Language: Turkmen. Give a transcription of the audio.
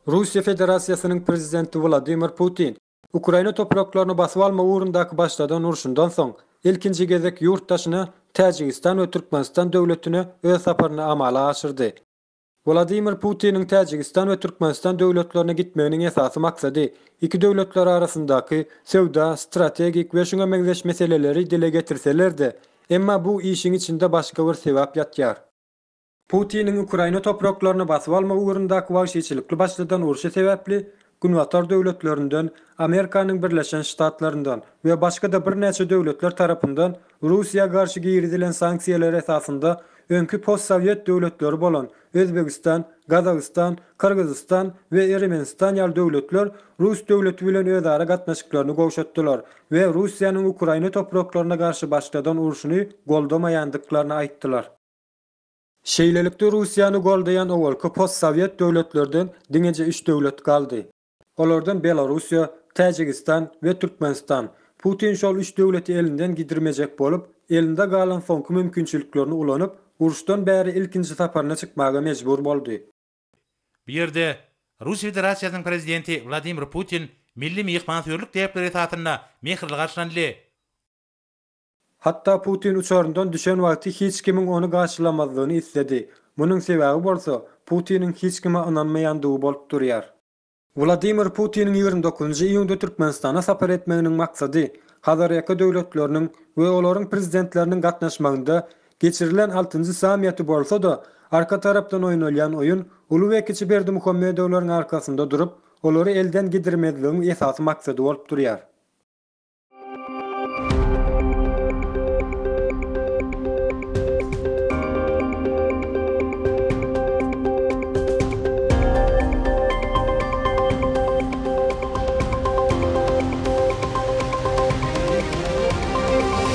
Rusiya Federasyasının prezidenti Vladimir Putin, Ukraina topraklaryny basyp alma uğrundaky başladan uruşundan soň ilkinji gezek yurtdaşyny Täjikistan we Türkmenistan döwletine öz saparyny amala aşyrdy. Vladimir Putin'in Täjikistan we Türkmenistan döwletlerine gitmeginiň esasy maksady iki döwletler arasyndaky sewda, strategik we şoňa meňzeş meseleleri dile getirseler-de, emma bu işin içinde başga bir sebäp ýatýar. Putin'in Ukraina topraklaryny basyp alma uğrundaky wagşyçylykly başladan uruşy sebäpli Günwatar döwletlerinden, Amerikanyň Birleşen Ştatlaryndan we başga da bir näçe döwletler tarapyndan Russiýa garşy giridilen sanksiýalar esasında öňkü post-sowet döwletleri bolan Özbegistan, Gazagystan, Kyrgyzstan we Ermenistan ýaly döwletler Rus döwleti bilen özara gatnaşyklaryny gowşatdylar we Russiýanyň Ukraina topraklaryna garşy başladan uruşyny goldamaýandyklaryny aýtdylar. Şeýlelikde Russiýany goldayan owalky post-sowet döwletlerden diňeje 3 döwlet galdy. Olardan Belarusiýa, Täjikistan we Türkmenistan. Putin şol 3 döwleti elinden gidirmejek bolup, elinde galan soňky mümkinçiliklerini ulanyp, uruşdan bäri ilkinji saparyna çykmaga mejbur boldy. Bu ýerde Russiýa Federasiýasynyň prezidenti Vladimir Putin milli mehmansörlük täpleri tatyna mehirli garşylandy. Hatta Putin uçaryndan düşen wagty hiç kimiň onu garşylamadygyny istedi. Munyň sebäbi bolsa Putiniň hiç kime inanmaýandygy bolup durýar. Vladimir Putin'in 29 iýunda Türkmenistana sapar etmeginiň maksady hazırki döwletleriniň we olaryň prezidentleriniň gatnaşmagynda geçirilen 6-njy sammiýety bolsa da arka tarapdan oýnalýan oyun Ulu we Kiçi Berdimuhammedowylaryň arkasynda durup olary elden gidirmezligiň esasy maksady bolup durýar.